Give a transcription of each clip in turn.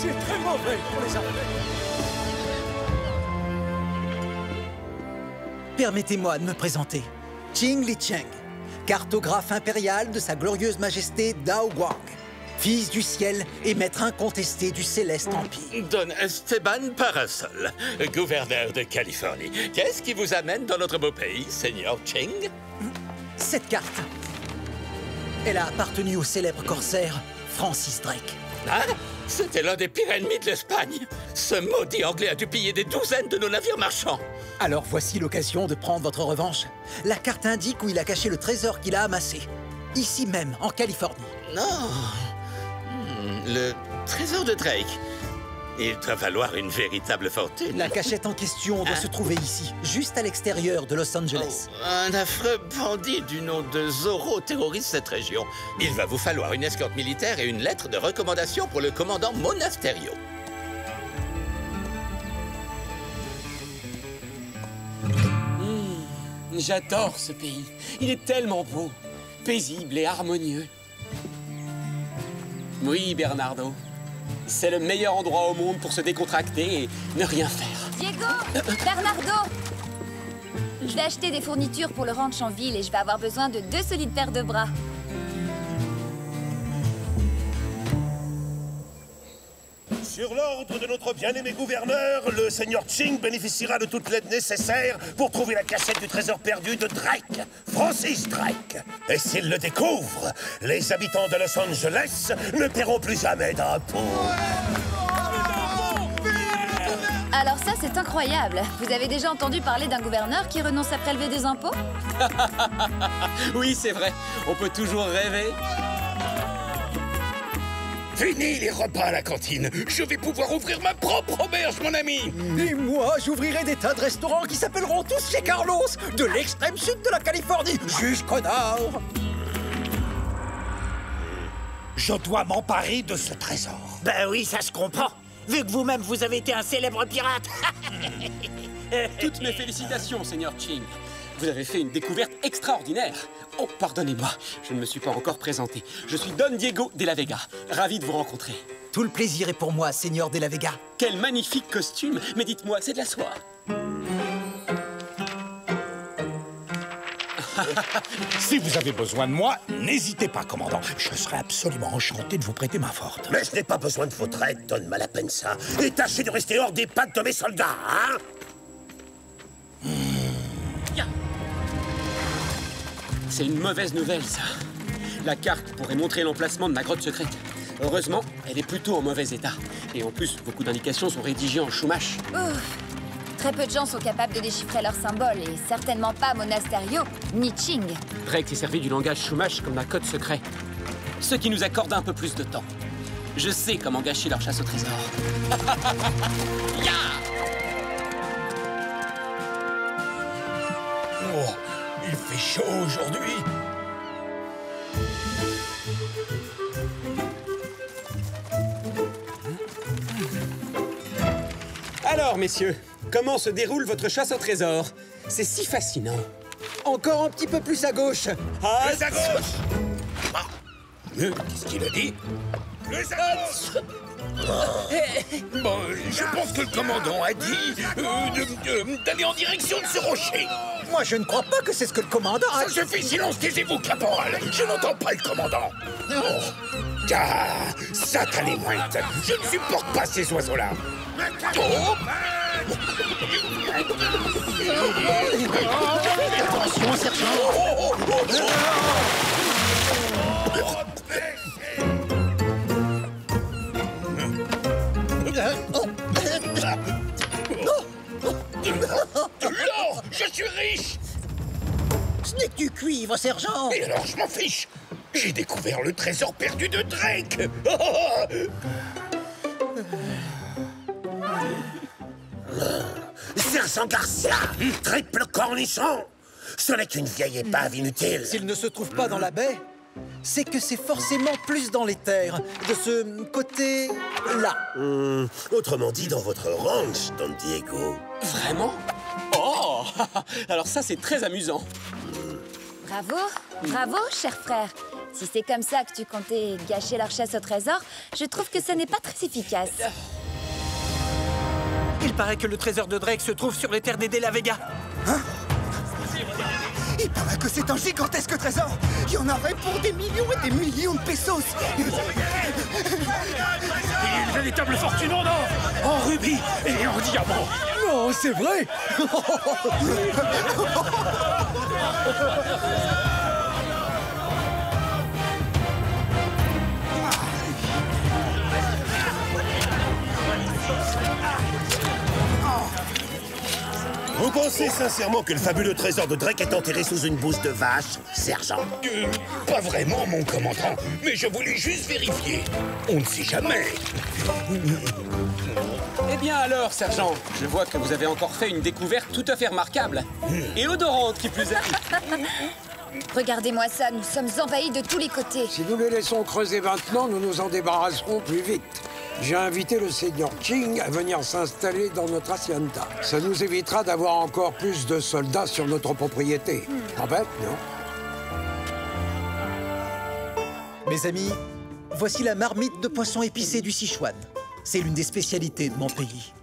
c'est très mauvais pour les affaires. Permettez-moi de me présenter. Qing Licheng, cartographe impérial de sa glorieuse majesté Dao Guang, fils du ciel et maître incontesté du céleste empire. Don Esteban Parasol, gouverneur de Californie. Qu'est-ce qui vous amène dans notre beau pays, Seigneur Qing? Cette carte, elle a appartenu au célèbre corsaire Francis Drake. Ah, c'était l'un des pires ennemis de l'Espagne. Ce maudit Anglais a dû piller des douzaines de nos navires marchands. Alors voici l'occasion de prendre votre revanche. La carte indique où il a caché le trésor qu'il a amassé. Ici même, en Californie. Non. Le trésor de Drake. Il doit valoir une véritable fortune. La cachette en question doit se trouver ici, juste à l'extérieur de Los Angeles. Oh, un affreux bandit du nom de Zorro terrorise cette région. Il va vous falloir une escorte militaire et une lettre de recommandation pour le commandant Monasterio. J'adore ce pays. Il est tellement beau, paisible et harmonieux. Oui, Bernardo. C'est le meilleur endroit au monde pour se décontracter et ne rien faire. Diego! Bernardo! Je vais acheter des fournitures pour le ranch en ville et je vais avoir besoin de 2 solides paires de bras. Sur l'ordre de notre bien-aimé gouverneur, le seigneur Qing bénéficiera de toute l'aide nécessaire pour trouver la cachette du trésor perdu de Drake, Francis Drake. Et s'il le découvre, les habitants de Los Angeles ne paieront plus jamais d'impôts. Alors ça, c'est incroyable. Vous avez déjà entendu parler d'un gouverneur qui renonce à prélever des impôts? Oui, c'est vrai. On peut toujours rêver. Fini les repas à la cantine. Je vais pouvoir ouvrir ma propre auberge, mon ami. Et moi, j'ouvrirai des tas de restaurants qui s'appelleront tous chez Carlos, de l'extrême sud de la Californie jusqu'au nord. Je dois m'emparer de ce trésor. Ben oui, ça se comprend. Vu que vous-même, vous avez été un célèbre pirate. Toutes mes félicitations, Seigneur Qing. Vous avez fait une découverte extraordinaire. Oh, pardonnez-moi, je ne me suis pas encore présenté. Je suis Don Diego de la Vega. Ravi de vous rencontrer. Tout le plaisir est pour moi, Seigneur de la Vega. Quel magnifique costume. Mais dites-moi, c'est de la soie. Si vous avez besoin de moi, n'hésitez pas, commandant. Je serai absolument enchanté de vous prêter main forte. Mais je n'ai pas besoin de votre aide, Don Malapensa. Et tâchez de rester hors des pattes de mes soldats, hein? C'est une mauvaise nouvelle, ça. La carte pourrait montrer l'emplacement de ma grotte secrète. Heureusement, elle est plutôt en mauvais état. Et en plus, beaucoup d'indications sont rédigées en chumash. Ouf. Très peu de gens sont capables de déchiffrer leurs symboles, et certainement pas Monasterio, ni Qing. Drake s'est servi du langage chumash comme d'un code secret. Ce qui nous accorde un peu plus de temps. Je sais comment gâcher leur chasse au trésor. Ya! Oh, il fait chaud aujourd'hui. Alors, messieurs, comment se déroule votre chasse au trésor? C'est si fascinant. Encore un petit peu plus à gauche. Ah, Plus à gauche. Qu'est-ce qu'il a dit? Plus à gauche. Bon, je pense que le commandant a dit d'aller en direction de ce rocher. Moi, je ne crois pas que c'est ce que le commandant a... Ça suffit, silence, taisez-vous, caporal. Je n'entends pas le commandant. Oh. Ah, satané mointe. Je ne supporte pas ces oiseaux-là. Oh. Attention, sergent. L'or, je suis riche. Ce n'est que du cuivre, sergent. Et alors, je m'en fiche. J'ai découvert le trésor perdu de Drake. Sergent Garcia, triple cornichon. Ce n'est qu'une vieille épave inutile. S'il ne se trouve pas dans la baie, c'est que c'est forcément plus dans les terres, de ce côté-là. Autrement dit, dans votre ranch, Don Diego. Vraiment? Oh! Alors ça, c'est très amusant. Bravo, bravo, cher frère. Si c'est comme ça que tu comptais gâcher leur chasse au trésor, je trouve que ce n'est pas très efficace. Il paraît que le trésor de Drake se trouve sur les terres des De La Vega. Hein? Il paraît que c'est un gigantesque trésor. Il y en aurait pour des millions et des millions de pesos. Il y a une véritable fortune en or, en rubis et en diamants. Non, c'est vrai. Vous pensez sincèrement que le fabuleux trésor de Drake est enterré sous une bouse de vache, sergent? Pas vraiment, mon commandant, mais je voulais juste vérifier. On ne sait jamais. Eh bien alors, sergent, je vois que vous avez encore fait une découverte tout à fait remarquable. Et odorante, qui plus est. Regardez-moi ça, nous sommes envahis de tous les côtés. Si nous les laissons creuser maintenant, nous nous en débarrasserons plus vite. J'ai invité le seigneur Ching à venir s'installer dans notre hacienda. Ça nous évitera d'avoir encore plus de soldats sur notre propriété. Pas bête, non? Mes amis, voici la marmite de poisson épicé du Sichuan. C'est l'une des spécialités de mon pays.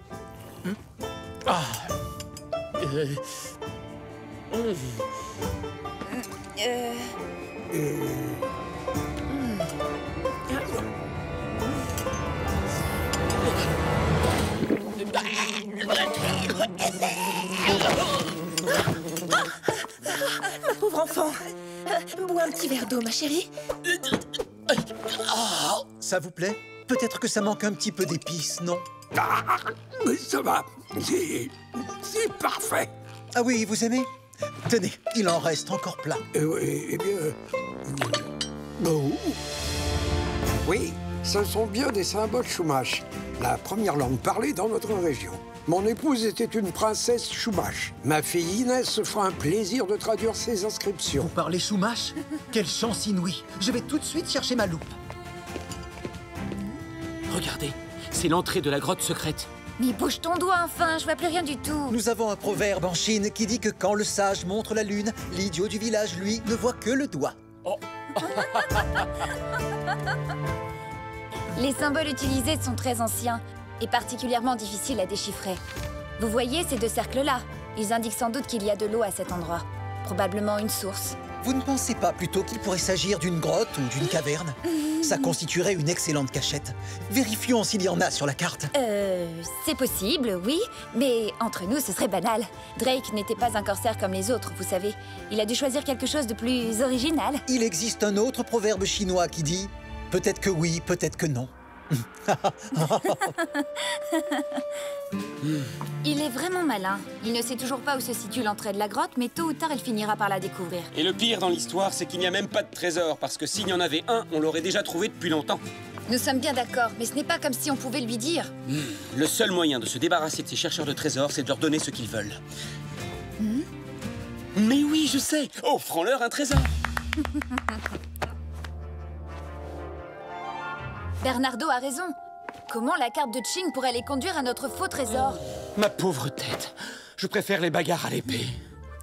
Ma pauvre enfant. Bois un petit verre d'eau, ma chérie. Ça vous plaît? Peut-être que ça manque un petit peu d'épices, non? Mais ça va, c'est parfait. Ah oui, vous aimez? Tenez, il en reste encore plein. Eh bien... Oh. Oui, ce sont bien des symboles Chumash, la première langue parlée dans notre région. Mon épouse était une princesse Chumash. Ma fille Inès se fera un plaisir de traduire ses inscriptions. Vous parlez Chumash? Quelle chance inouïe! Je vais tout de suite chercher ma loupe. Regardez, c'est l'entrée de la grotte secrète. Mais bouge ton doigt enfin, je vois plus rien du tout. Nous avons un proverbe en Chine qui dit que quand le sage montre la lune, l'idiot du village, lui, ne voit que le doigt. Oh. Les symboles utilisés sont très anciens et particulièrement difficiles à déchiffrer. Vous voyez ces deux cercles-là? Ils indiquent sans doute qu'il y a de l'eau à cet endroit. Probablement une source. Vous ne pensez pas plutôt qu'il pourrait s'agir d'une grotte ou d'une caverne? Ça constituerait une excellente cachette. Vérifions s'il y en a sur la carte. C'est possible, oui, mais entre nous, ce serait banal. Drake n'était pas un corsaire comme les autres, vous savez. Il a dû choisir quelque chose de plus original. Il existe un autre proverbe chinois qui dit « Peut-être que oui, peut-être que non ». Il est vraiment malin. Il ne sait toujours pas où se situe l'entrée de la grotte, mais tôt ou tard, il finira par la découvrir. Et le pire dans l'histoire, c'est qu'il n'y a même pas de trésor, parce que s'il y en avait un, on l'aurait déjà trouvé depuis longtemps. Nous sommes bien d'accord, mais ce n'est pas comme si on pouvait lui dire. Le seul moyen de se débarrasser de ces chercheurs de trésors, c'est de leur donner ce qu'ils veulent. Mais oui, je sais. Offrons-leur un trésor. Bernardo a raison. Comment la carte de Ching pourrait les conduire à notre faux trésor? Ma pauvre tête. Je préfère les bagarres à l'épée.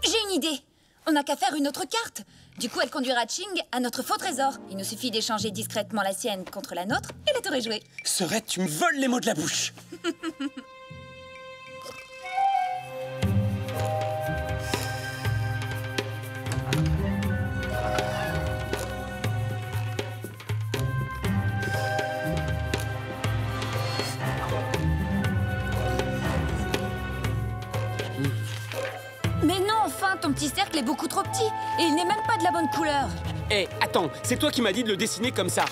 J'ai une idée. On n'a qu'à faire une autre carte. Du coup, elle conduira Ching à notre faux trésor. Il nous suffit d'échanger discrètement la sienne contre la nôtre et la tour est jouée. Serait, tu me voles les mots de la bouche. Mais non, enfin, ton petit cercle est beaucoup trop petit et il n'est même pas de la bonne couleur. Hé, attends, c'est toi qui m'as dit de le dessiner comme ça.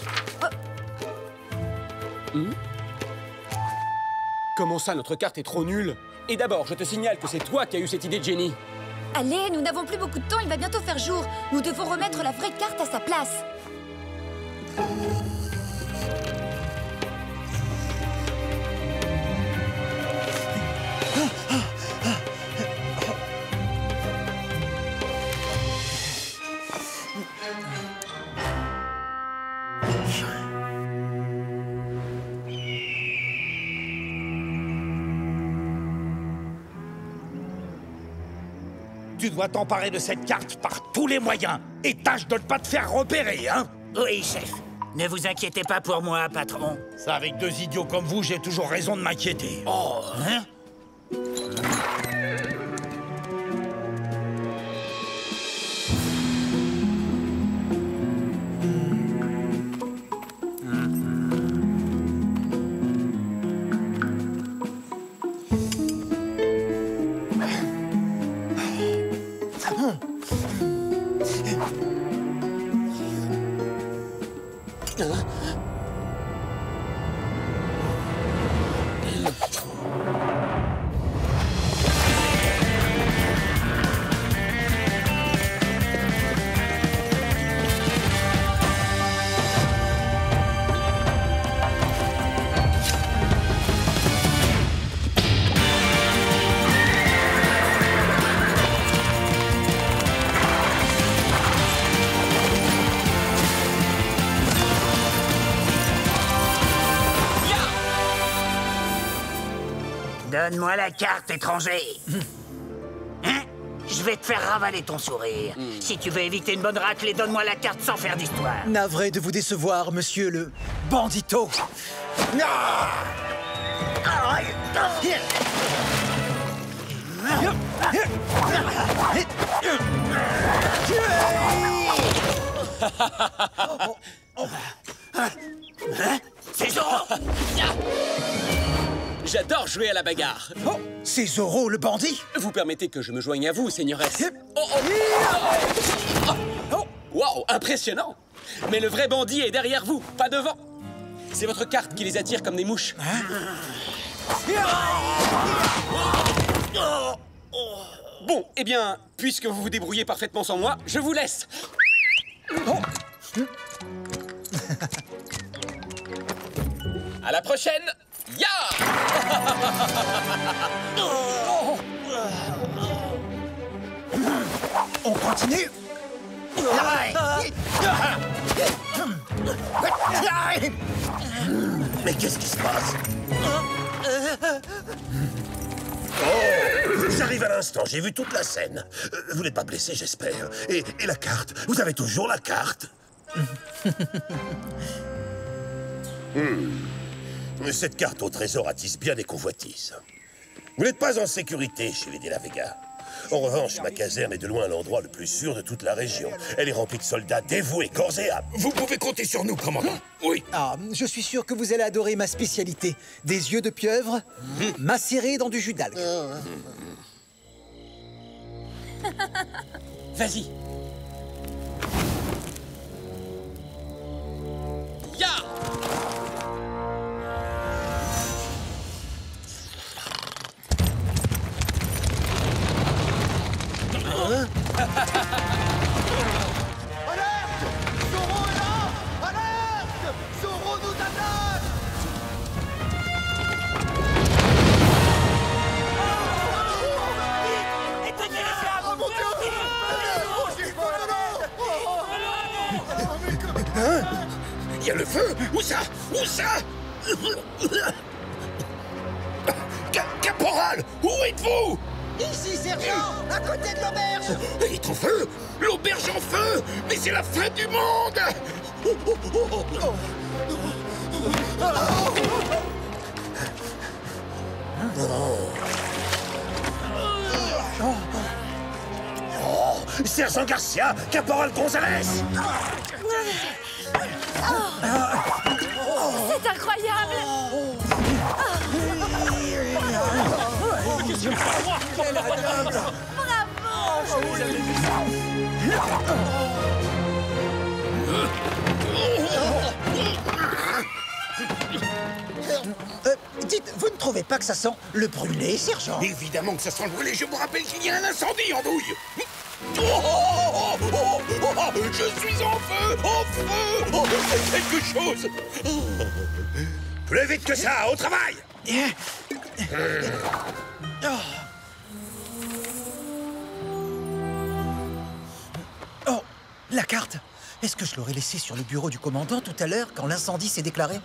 Comment ça, notre carte est trop nulle? Et d'abord, je te signale que c'est toi qui as eu cette idée de génie. Allez, nous n'avons plus beaucoup de temps, il va bientôt faire jour. Nous devons remettre la vraie carte à sa place. Tu dois t'emparer de cette carte par tous les moyens. Et tâche de ne pas te faire repérer, hein? Oui, chef. Ne vous inquiétez pas pour moi, patron. Ça, avec deux idiots comme vous, j'ai toujours raison de m'inquiéter. Oh, hein? Donne-moi la carte, étranger. Hein? Je vais te faire ravaler ton sourire. Si tu veux éviter une bonne raclée, donne-moi la carte sans faire d'histoire. Navré de vous décevoir, monsieur le bandito. C'est Zoro! J'adore jouer à la bagarre. Oh, c'est Zoro, le bandit. Vous permettez que je me joigne à vous, seigneuresse. Waouh, impressionnant. Mais le vrai bandit est derrière vous, pas devant. C'est votre carte qui les attire comme des mouches. Bon, eh bien, puisque vous vous débrouillez parfaitement sans moi, je vous laisse. À la prochaine. Ya! On continue. Mais qu'est-ce qui se passe? Oh! J'arrive à l'instant, j'ai vu toute la scène. Vous n'êtes pas blessé, j'espère. Et la carte? Vous avez toujours la carte? Cette carte au trésor attise bien des convoitises. Vous n'êtes pas en sécurité chez les de la Vega. En revanche, ma caserne est de loin l'endroit le plus sûr de toute la région. Elle est remplie de soldats dévoués, corps et âme. Vous pouvez compter sur nous, commandant. Oui. Ah, je suis sûr que vous allez adorer ma spécialité. Des yeux de pieuvre, macérés dans du jus d'algue. Vas-y. Ya! Alerte! Zoro est là! Alerte! Zoro nous attaque! Il y a le feu. Où ça? Où ça? Caporal, où êtes-vous? Ici, sergent! À côté de l'auberge! Elle est en feu. L'auberge en feu. Mais c'est la fin du monde. Oh, Sergent Garcia, Caporal Gonzalez! C'est incroyable! Dites, vous ne trouvez pas que ça sent le brûlé, sergent? Évidemment que ça sent le brûlé. Je vous rappelle qu'il y a un incendie en douille. Je suis en feu! En feu! Oh, c'est quelque chose! Plus vite que ça, au travail! Oh, la carte! Est-ce que je l'aurais laissée sur le bureau du commandant tout à l'heure quand l'incendie s'est déclaré?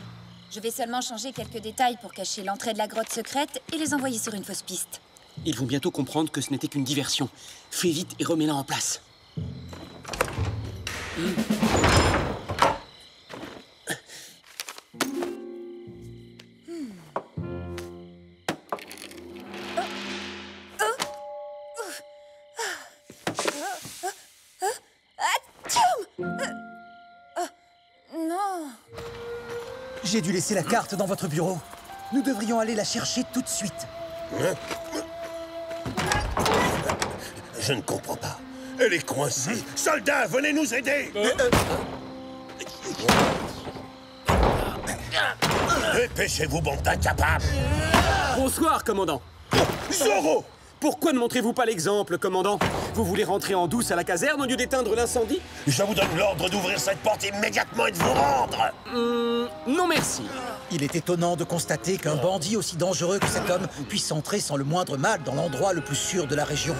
Je vais seulement changer quelques détails pour cacher l'entrée de la grotte secrète et les envoyer sur une fausse piste. Ils vont bientôt comprendre que ce n'était qu'une diversion. Fais vite et remets-la en place. J'ai dû laisser la carte dans votre bureau. Nous devrions aller la chercher tout de suite. Je ne comprends pas. Elle est coincée. Soldats, venez nous aider. Dépêchez-vous, bande d'incapables. Bonsoir, commandant. Zorro! Pourquoi ne montrez-vous pas l'exemple, commandant? Vous voulez rentrer en douce à la caserne au lieu d'éteindre l'incendie? Je vous donne l'ordre d'ouvrir cette porte immédiatement et de vous rendre. Non merci. Il est étonnant de constater qu'un bandit aussi dangereux que cet homme puisse entrer sans le moindre mal dans l'endroit le plus sûr de la région.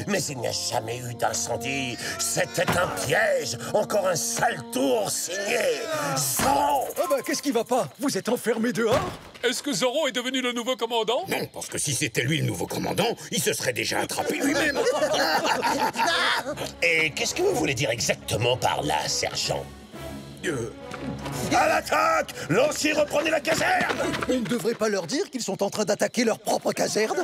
Mais il n'y a jamais eu d'incendie. C'était un piège. Encore un sale tour signé Zorro. Ah bah, qu'est-ce qui va pas? Vous êtes enfermé dehors? Est-ce que Zorro est devenu le nouveau commandant? Non, parce que si c'était lui le nouveau commandant, il se serait déjà attrapé lui-même. Et qu'est-ce que vous voulez dire exactement par là, sergent? À l'attaque! Lancier, reprenez la caserne! On ne devrait pas leur dire qu'ils sont en train d'attaquer leur propre caserne?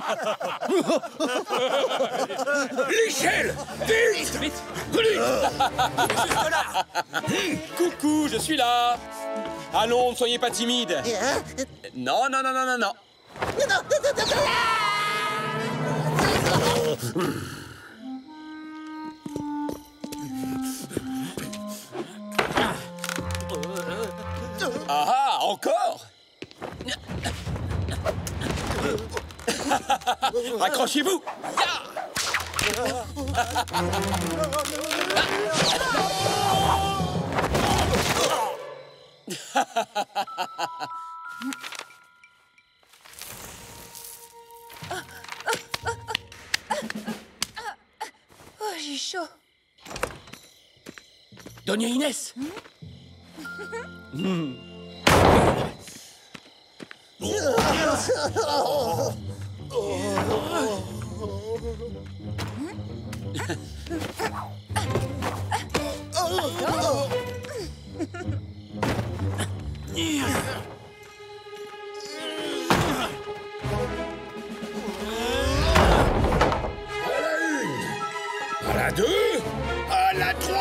L'échelle! Vite! Vite! Coucou, je suis là. Allons, ne soyez pas timide. Non, non, non, non, non, non. Ah ah, encore? Accrochez-vous! Oh, j'ai chaud. Doña Inès. À la 2, à la 3.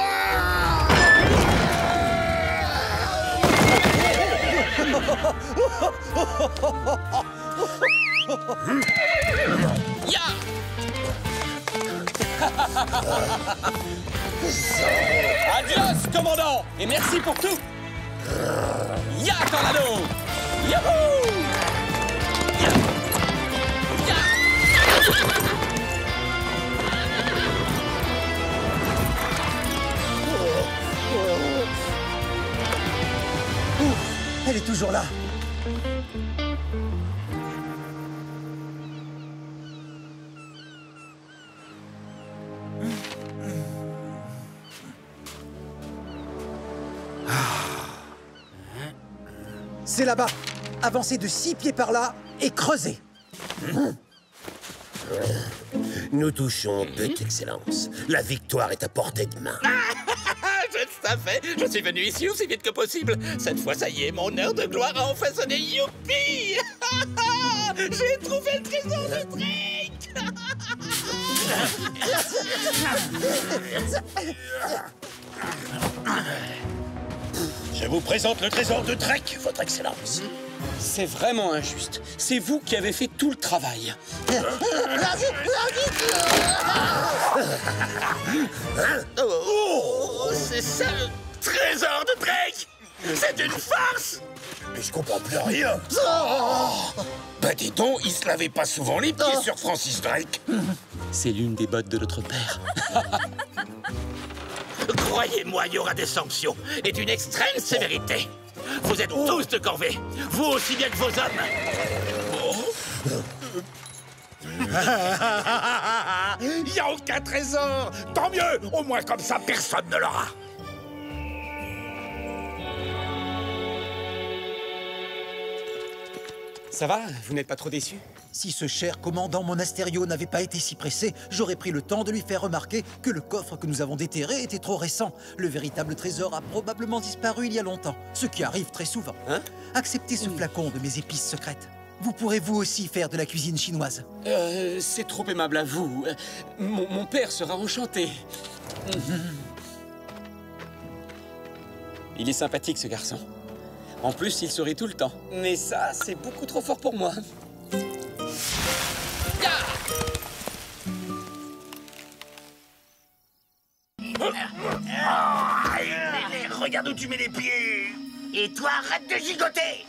Ya! Adios, commandant! Et merci pour tout! Ya, Tornado! Yahoo! Ya! Ya! Elle est toujours là. C'est là-bas. Avancez de 6 pieds par là et creusez. Nous touchons peu, Excellence. La victoire est à portée de main. Je le savais. Je suis venu ici aussi vite que possible. Cette fois, ça y est, mon heure de gloire a enfin sonné. Youpi! J'ai trouvé le trésor de Drake! Je vous présente le trésor de Drake, Votre Excellence. C'est vraiment injuste. C'est vous qui avez fait tout le travail. Oh, c'est ça le trésor de Drake! C'est une farce! Mais je comprends plus rien. Bah dis donc, il se lavait pas souvent les pieds sur Francis Drake. C'est l'une des bottes de notre père. Croyez-moi, il y aura des sanctions et d'une extrême sévérité. Vous êtes tous de corvée, vous aussi bien que vos hommes. Il n'y a aucun trésor. Tant mieux. Au moins comme ça, personne ne l'aura. Ça va? Vous n'êtes pas trop déçu? Si ce cher commandant Monasterio n'avait pas été si pressé, j'aurais pris le temps de lui faire remarquer que le coffre que nous avons déterré était trop récent. Le véritable trésor a probablement disparu il y a longtemps, ce qui arrive très souvent. Hein? Acceptez ce flacon de mes épices secrètes. vous pourrez vous aussi faire de la cuisine chinoise. C'est trop aimable à vous. Mon père sera enchanté. Il est sympathique, ce garçon. En plus, il sourit tout le temps. Mais ça, c'est beaucoup trop fort pour moi. Regarde où tu mets les pieds. Et toi, arrête de gigoter.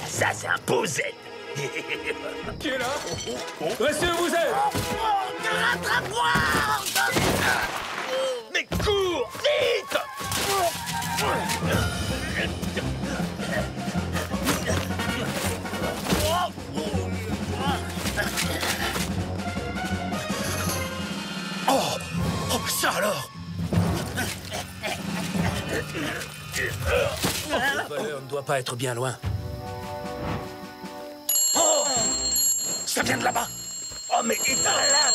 Ça, c'est un beau zen. Qui est là? Monsieur, vous êtes? Rattrape-moi! Mais cours, vite! Oh, ça alors! Le voleur ne doit pas être bien loin. Oh! Ça vient de là-bas! Oh, mais éteins-la!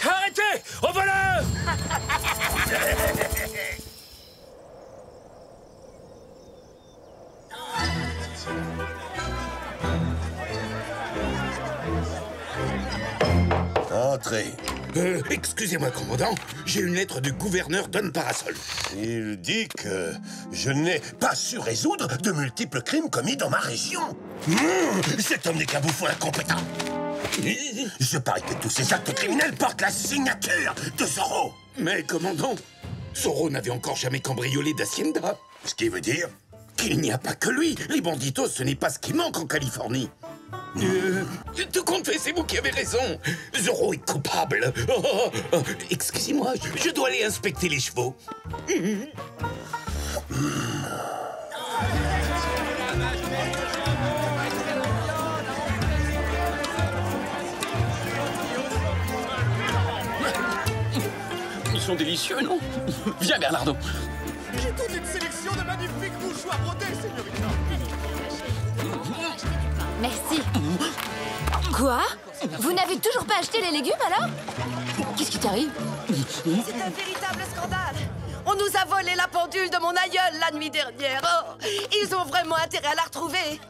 Arrêtez! Au voleur! Entrez. Excusez-moi, commandant. J'ai une lettre du gouverneur Don Parasol. Il dit que je n'ai pas su résoudre de multiples crimes commis dans ma région. Cet homme n'est qu'un bouffon incompétent. Je parie que tous ces actes criminels portent la signature de Zorro. Mais, commandant, Zorro n'avait encore jamais cambriolé d'hacienda. Ce qui veut dire qu'il n'y a pas que lui. Les banditos, ce n'est pas ce qui manque en Californie. Tout compte fait, c'est vous qui avez raison. Zorro est coupable. Excusez-moi, je dois aller inspecter les chevaux. Ils sont délicieux, non? Viens, Bernardo. J'ai toute une sélection de magnifiques mouchoirs brodés, señorita. Merci. Quoi? Vous n'avez toujours pas acheté les légumes, alors? Qu'est-ce qui t'arrive? C'est un véritable scandale. On nous a volé la pendule de mon aïeul la nuit dernière. Oh, ils ont vraiment intérêt à la retrouver.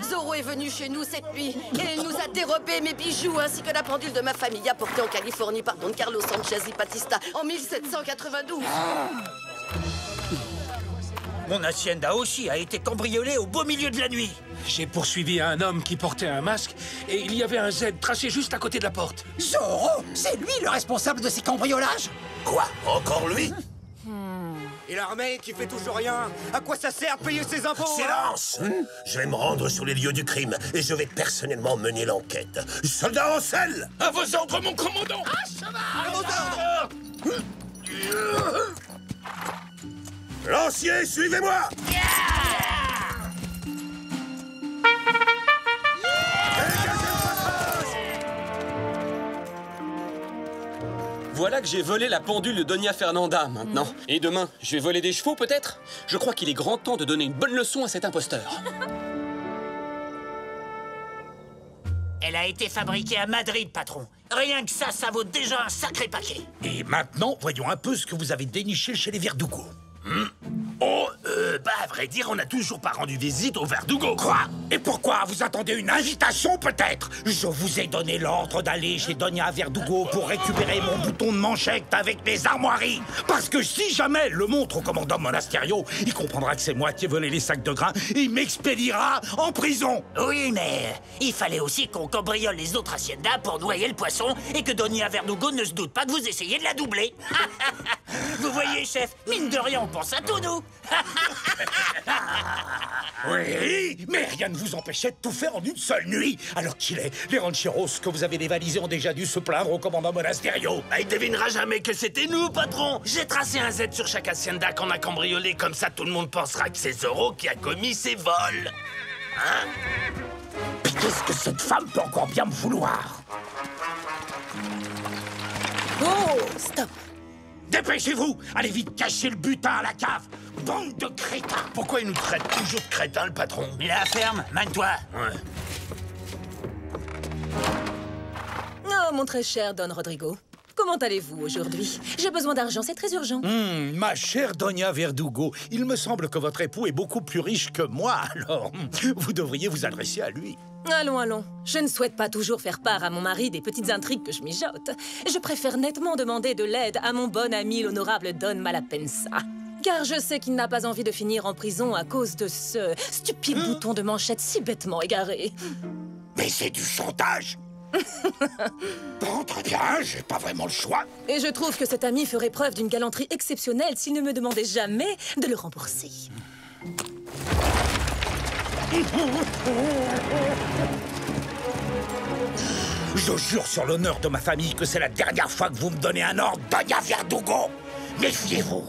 Zorro est venu chez nous cette nuit et il nous a dérobé mes bijoux ainsi que la pendule de ma famille apportée en Californie par Don Carlos Sanchez y Batista en 1792. Mon hacienda aussi a été cambriolée au beau milieu de la nuit. J'ai poursuivi un homme qui portait un masque et il y avait un Z tracé juste à côté de la porte. Zorro, c'est lui le responsable de ces cambriolages? Quoi? Encore lui? Et l'armée qui fait toujours rien? À quoi ça sert payer ses impôts? Silence! Je vais me rendre sur les lieux du crime et je vais personnellement mener l'enquête. Soldats en selle! À vos ordres, mon commandant! À vos ordres! Lancier, suivez-moi! Voilà que j'ai volé la pendule de Doña Fernanda, maintenant. Et demain, je vais voler des chevaux, peut-être? Je crois qu'il est grand temps de donner une bonne leçon à cet imposteur. Elle a été fabriquée à Madrid, patron. Rien que ça vaut déjà un sacré paquet. Et maintenant, voyons un peu ce que vous avez déniché chez les Verdugo. À vrai dire, on n'a toujours pas rendu visite au Verdugo. Quoi? Et pourquoi? Vous attendez une invitation, peut-être? Je vous ai donné l'ordre d'aller chez Doña Verdugo pour récupérer mon bouton de manchette avec mes armoiries. Parce que si jamais elle le montre au commandant Monasterio, il comprendra que c'est moi qui ai volé les sacs de grains et il m'expédiera en prison. Oui, mais il fallait aussi qu'on cambriole les autres haciendas pour noyer le poisson et que Doña Verdugo ne se doute pas que vous essayez de la doubler. Vous voyez, chef, mine de rien, on pense à tout, nous. Oui, mais rien ne vous empêchait de tout faire en une seule nuit. Alors qu'il est, les rancheros que vous avez dévalisés ont déjà dû se plaindre au commandant Monasterio. Il devinera jamais que c'était nous, patron. J'ai tracé un Z sur chaque hacienda qu'on a cambriolé, comme ça tout le monde pensera que c'est Zorro qui a commis ces vols. Hein? Puis qu'est-ce que cette femme peut encore bien me vouloir? Oh, stop. Dépêchez-vous! Allez vite cacher le butin à la cave! bande de crétins! Pourquoi il nous traite toujours de crétins, le patron? Mais la ferme, mène-toi. Ouais. Oh, mon très cher Don Rodrigo. Comment allez-vous aujourd'hui? J'ai besoin d'argent, c'est très urgent. Ma chère Doña Verdugo, il me semble que votre époux est beaucoup plus riche que moi, alors vous devriez vous adresser à lui. Allons, allons. Je ne souhaite pas toujours faire part à mon mari des petites intrigues que je mijote. Je préfère nettement demander de l'aide à mon bon ami l'honorable Don Malapensa. Car je sais qu'il n'a pas envie de finir en prison à cause de ce stupide bouton de manchette si bêtement égaré. Mais c'est du chantage. Bon, très bien, j'ai pas vraiment le choix. Et je trouve que cet ami ferait preuve d'une galanterie exceptionnelle s'il ne me demandait jamais de le rembourser. Je jure sur l'honneur de ma famille que c'est la dernière fois que vous me donnez un ordre, Doña Verdugo. Méfiez-vous.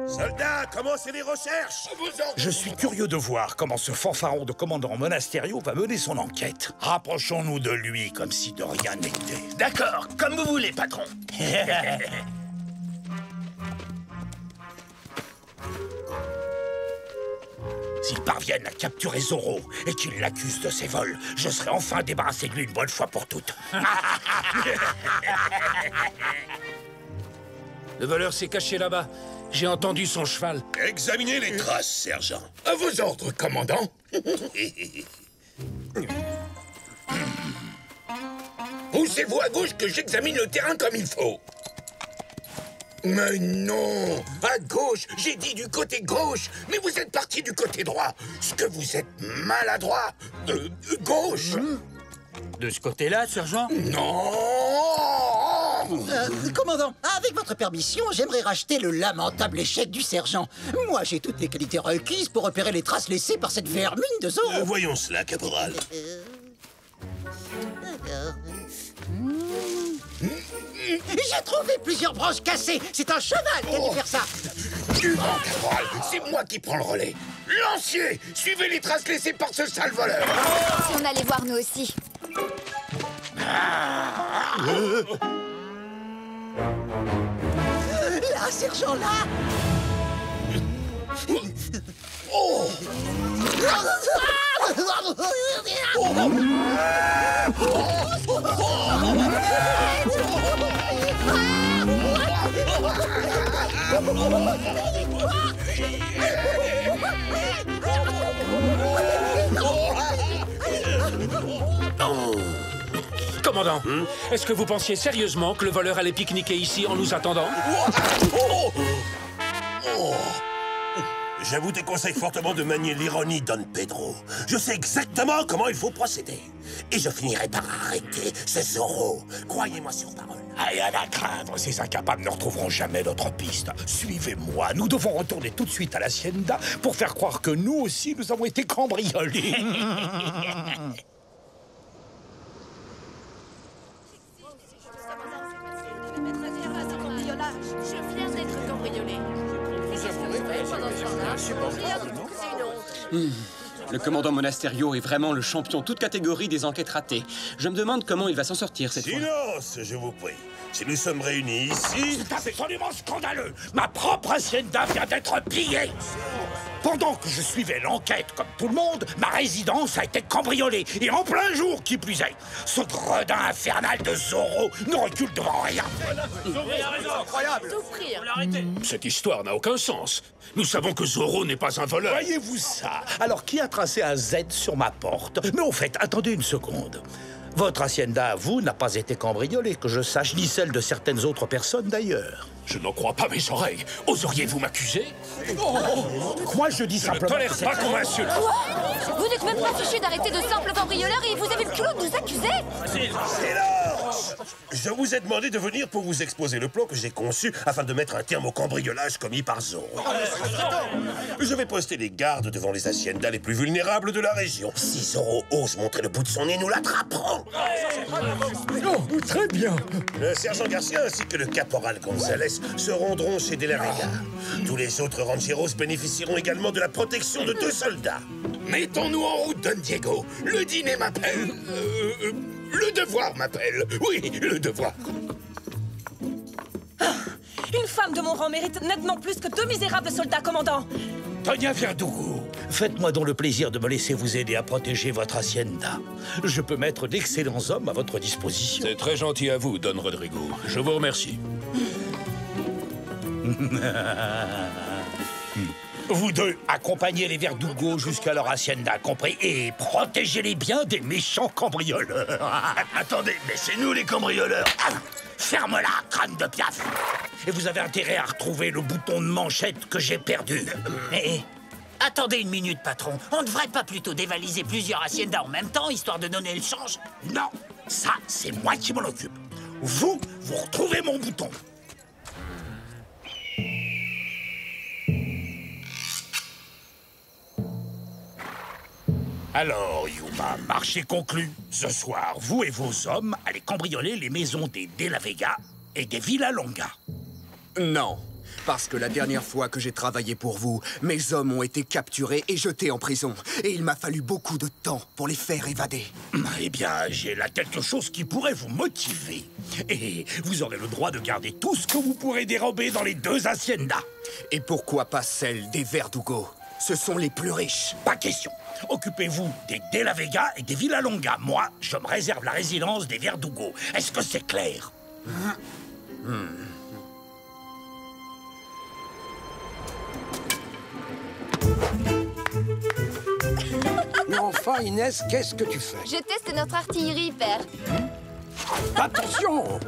Soldats, commencez les recherches! Je suis curieux de voir comment ce fanfaron de commandant Monasterio va mener son enquête. Rapprochons-nous de lui comme si de rien n'était. D'accord, comme vous voulez, patron. S'ils parviennent à capturer Zorro et qu'ils l'accusent de ses vols, je serai enfin débarrassé de lui une bonne fois pour toutes. Le voleur s'est caché là-bas. J'ai entendu son cheval. Examinez les traces, sergent. À vos ordres, commandant. Poussez-vous à gauche que j'examine le terrain comme il faut. Mais non! À gauche! J'ai dit du côté gauche! Mais vous êtes parti du côté droit! Ce que vous êtes maladroit! Gauche! De ce côté-là, sergent? Non! Commandant, avec votre permission, j'aimerais racheter le lamentable échec du sergent. Moi, j'ai toutes les qualités requises pour repérer les traces laissées par cette vermine de Zorro. Voyons cela, caporal. J'ai trouvé plusieurs branches cassées. C'est un cheval qui a dû faire ça. Du vent, caporal! C'est moi qui prends le relais! Lancier! Suivez les traces laissées par ce sale voleur! Si on allait voir nous aussi. Là, sergent, là. Oh! Commandant, est-ce que vous pensiez sérieusement que le voleur allait pique-niquer ici en nous attendant? Je vous déconseille fortement de manier l'ironie, Don Pedro. Je sais exactement comment il faut procéder. Et je finirai par arrêter ce Zorro. Croyez-moi sur parole. Rien à craindre, ces incapables ne retrouveront jamais notre piste. Suivez-moi, nous devons retourner tout de suite à l'hacienda pour faire croire que nous aussi, nous avons été cambriolés. Je viens d'être cambriolé. Le commandant Monasterio est vraiment le champion toute catégorie des enquêtes ratées. Je me demande comment il va s'en sortir cette fois. Silence, je vous prie. Si nous sommes réunis ici... C'est absolument scandaleux. Ma propre hacienda vient d'être pillée. Pendant que je suivais l'enquête comme tout le monde, ma résidence a été cambriolée. Et en plein jour, qui plus est. Ce gredin infernal de Zorro ne recule devant rien. Incroyable. Cette histoire n'a aucun sens. Nous savons que Zorro n'est pas un voleur. Voyez-vous ça? Alors, qui a tracé un Z sur ma porte? Mais au fait, attendez une seconde. Votre hacienda à vous n'a pas été cambriolée, que je sache, ni celle de certaines autres personnes d'ailleurs. Je n'en crois pas mes oreilles. Oseriez-vous m'accuser? Moi, je dis simplement... Je ne tolère pas qu'on m'insulte. Quoi? Vous n'êtes même pas fichu d'arrêter de simples cambrioleurs et vous avez le culot de nous accuser? Silence! Je vous ai demandé de venir pour vous exposer le plan que j'ai conçu afin de mettre un terme au cambriolage commis par Zorro. Je vais poster les gardes devant les haciendas les plus vulnérables de la région. Si Zorro ose montrer le bout de son nez, nous l'attraperons. Oh, très bien. Le sergent Garcia ainsi que le caporal Gonzalez se rendront chez De La Vega. Tous les autres rancheros bénéficieront également de la protection de 2 soldats. Mettons-nous en route, Don Diego. Le dîner m'appelle. Le devoir m'appelle. Oui, le devoir. Une femme de mon rang mérite nettement plus que 2 misérables soldats, commandant. Doña Verdugo, faites-moi donc le plaisir de me laisser vous aider à protéger votre hacienda. Je peux mettre d'excellents hommes à votre disposition. C'est très gentil à vous, Don Rodrigo. Je vous remercie. Vous deux, accompagnez les Verdugo jusqu'à leur hacienda, compris? Et protégez-les bien des méchants cambrioleurs. Attendez, mais c'est nous les cambrioleurs. Ferme-la, crâne de piaf. Et vous avez intérêt à retrouver le bouton de manchette que j'ai perdu. Attendez une minute, patron. On ne devrait pas plutôt dévaliser plusieurs haciendas en même temps, histoire de donner le change? Non, ça, c'est moi qui m'en occupe. Vous retrouvez mon bouton. Alors, Yuma, marché conclu. Ce soir, vous et vos hommes allez cambrioler les maisons des De La Vega et des Villalonga. Non, parce que la dernière fois que j'ai travaillé pour vous, mes hommes ont été capturés et jetés en prison. Et il m'a fallu beaucoup de temps pour les faire évader. Eh bien, j'ai là quelque chose qui pourrait vous motiver. Et vous aurez le droit de garder tout ce que vous pourrez dérober dans les 2 haciendas. Et pourquoi pas celle des Verdugo? Ce sont les plus riches. Pas question. Occupez-vous des De La Vega et des Villalonga. Moi, je me réserve la résidence des Verdugo. Est-ce que c'est clair? Mais enfin, Inès, qu'est-ce que tu fais? Je teste notre artillerie, père. Attention!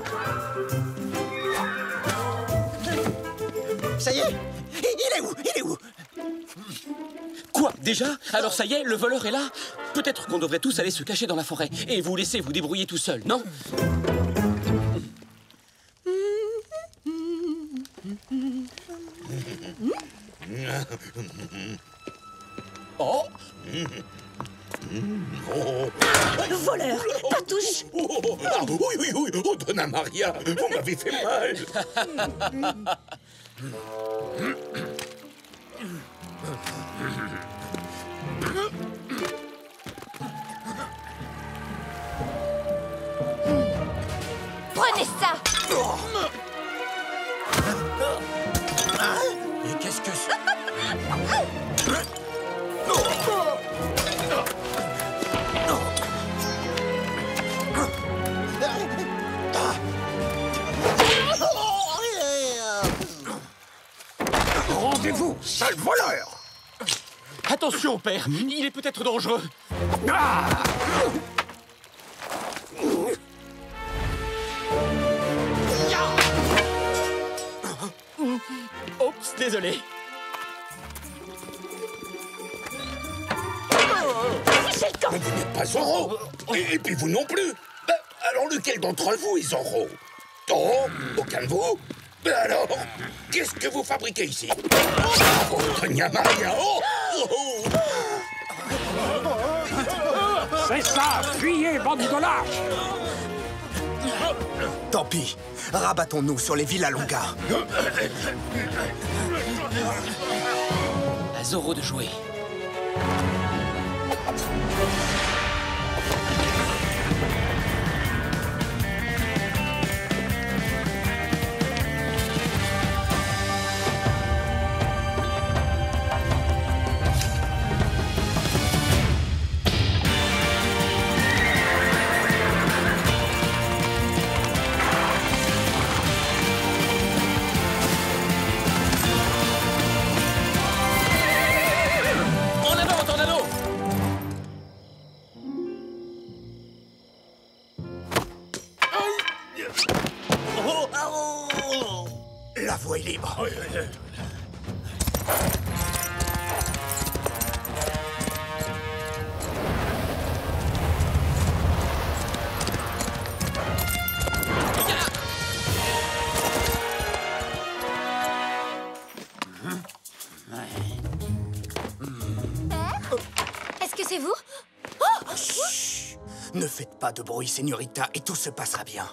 Ça y est, il est où? Il est où? Quoi? Déjà? Alors ça y est, le voleur est là? Peut-être qu'on devrait tous aller se cacher dans la forêt et vous laisser vous débrouiller tout seul, non? Oh! Voleur! Patouche! Oui, oh, Donna Maria, vous m'avez fait mal. Prenez ça! Et qu'est-ce que c'est? Rendez-vous, sale voleur! Attention, père, il est peut-être dangereux. Oups, désolé. Mais vous n'êtes pas Zorro. Et puis vous non plus. Alors lequel d'entre vous est Zorro? Oh, aucun de vous? Alors, qu'est-ce que vous fabriquez ici? Oh, Doña Maria! C'est ça! Fuyez, bande de lâches! Tant pis, rabattons-nous sur les Villalonga. À Zorro de jouer. La voie est libre. Est-ce que c'est vous? Chut! Ne faites pas de bruit, señorita, et tout se passera bien.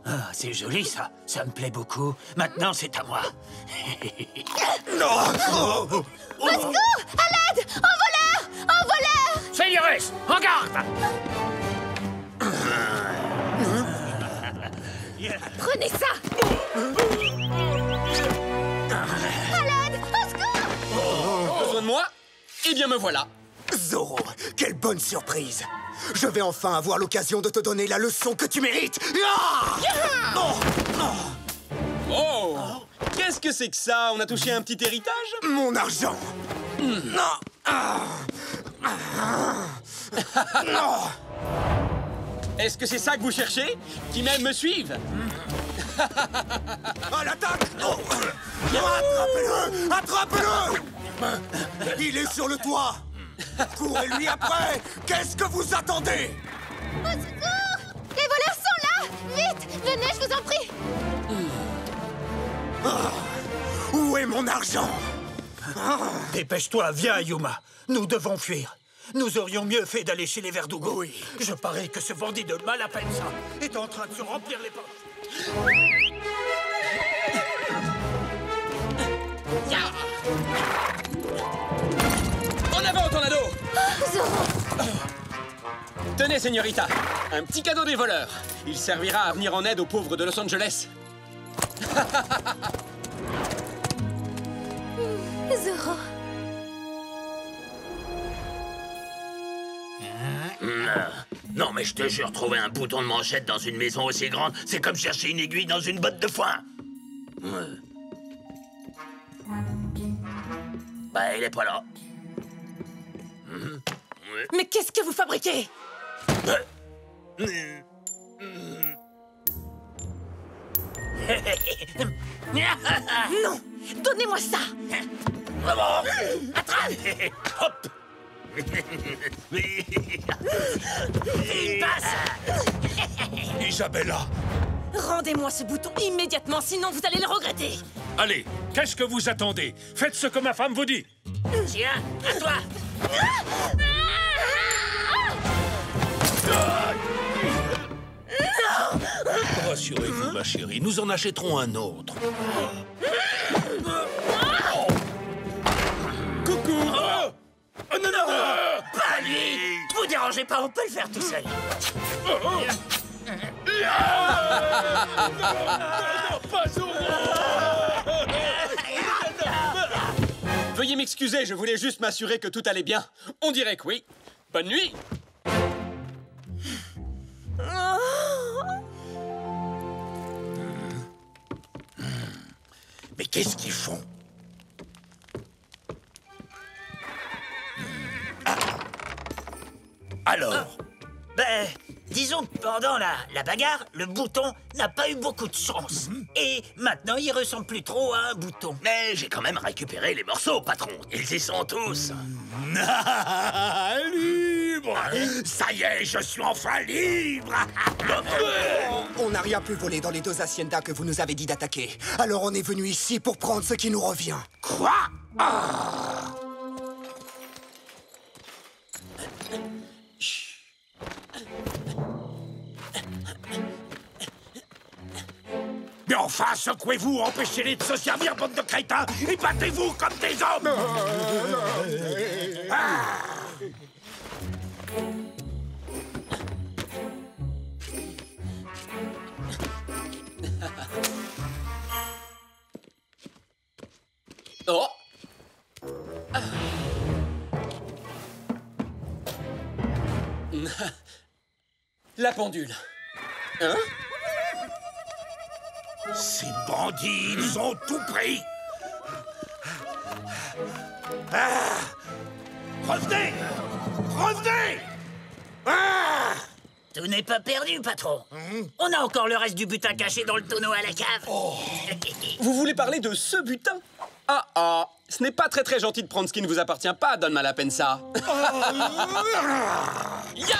Ah, c'est joli, ça. Ça me plaît beaucoup. Maintenant, c'est à moi. Au secours! À l'aide! On va Presse, en garde! Prenez ça! À l'aide! Au secours! Besoin de moi? Eh bien me voilà. Zoro, quelle bonne surprise! Je vais enfin avoir l'occasion de te donner la leçon que tu mérites! Oh! Qu'est-ce que c'est que ça? On a touché un petit héritage? Mon argent! Est-ce que c'est ça que vous cherchez? Qui même me suivent? À l'attaque! Attrapez-le! Attrapez-le! Il est sur le toit! Courez-lui après! Qu'est-ce que vous attendez? Au secours! Les voleurs sont là! Vite! Venez, je vous en prie! Où est mon argent? Dépêche-toi, viens, Yuma. Nous devons fuir. Nous aurions mieux fait d'aller chez les Verdugo. Oui. Je parie que ce bandit de Malapensa est en train de se remplir les poches. En avant, Tornado! Zoro! Tenez, señorita, un petit cadeau des voleurs. Il servira à venir en aide aux pauvres de Los Angeles. Zoro. Non, mais je te jure, trouver un bouton de manchette dans une maison aussi grande, c'est comme chercher une aiguille dans une botte de foin. Bah, il est pas là. Mais qu'est-ce que vous fabriquez? Non! Donnez-moi ça! Attrape! Hop! Il passe! Isabella! Rendez-moi ce bouton immédiatement, sinon vous allez le regretter! Allez, qu'est-ce que vous attendez? Faites ce que ma femme vous dit. Tiens, à toi! Rassurez-vous, ma chérie, nous en achèterons un autre. Coucou! Oh non, non, non! Pas lui! Vous dérangez pas, on peut le faire tout seul. Pas Zoro! Veuillez m'excuser, je voulais juste m'assurer que tout allait bien. On dirait que oui. Bonne nuit! Mais qu'est-ce qu'ils font? Alors? Ben, disons que pendant la bagarre, le bouton n'a pas eu beaucoup de chance. Et maintenant, il ressemble plus trop à un bouton. Mais j'ai quand même récupéré les morceaux, patron. Ils y sont tous. Libre! Ça y est, je suis enfin libre! On n'a rien pu voler dans les deux haciendas que vous nous avez dit d'attaquer. Alors on est venu ici pour prendre ce qui nous revient. Quoi? Mais enfin, secouez-vous, empêchez-les de se servir, bande de crétins, et battez-vous comme des hommes! Oh! La pendule. Hein? Ces bandits, ils ont tout pris! Revenez! Revenez! Tout n'est pas perdu, patron. On a encore le reste du butin caché dans le tonneau à la cave. Vous voulez parler de ce butin? Ah, ce n'est pas très gentil de prendre ce qui ne vous appartient pas, Don Malapensa. Ya!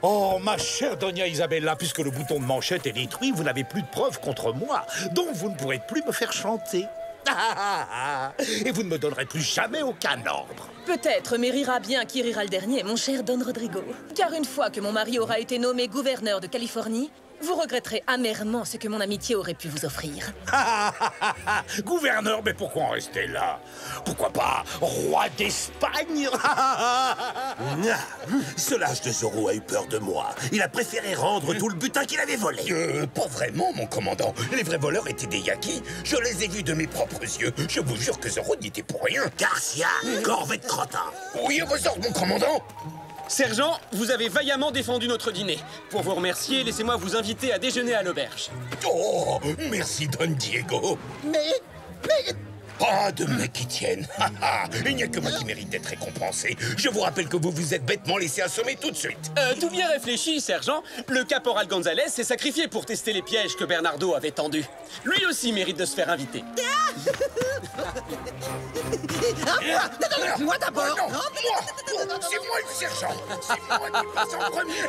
Oh, ma chère Doña Isabella, puisque le bouton de manchette est détruit, vous n'avez plus de preuves contre moi. Donc vous ne pourrez plus me faire chanter. Et vous ne me donnerez plus jamais aucun ordre. Peut-être, mais rira bien qui rira le dernier, mon cher Don Rodrigo. Car une fois que mon mari aura été nommé gouverneur de Californie, vous regretterez amèrement ce que mon amitié aurait pu vous offrir. Gouverneur, mais pourquoi en rester là? Pourquoi pas roi d'Espagne? Ce lâche de Zorro a eu peur de moi. Il a préféré rendre tout le butin qu'il avait volé. Pas vraiment, mon commandant. Les vrais voleurs étaient des Yakis. Je les ai vus de mes propres yeux. Je vous jure que Zorro n'y était pour rien. Garcia, corvée de crottin. Oui, à vos ordres, mon commandant. Sergent, vous avez vaillamment défendu notre dîner. Pour vous remercier, laissez-moi vous inviter à déjeuner à l'auberge. Oh, merci, Don Diego. Mais... Pas de mecs qui tiennent. Il n'y a que moi qui mérite d'être récompensé. Je vous rappelle que vous vous êtes bêtement laissé assommer tout de suite. Tout bien réfléchi, sergent. Le caporal Gonzalez s'est sacrifié pour tester les pièges que Bernardo avait tendus. Lui aussi mérite de se faire inviter. Moi d'abord. Non, moi. C'est moi le sergent. C'est moi qui passe en premier.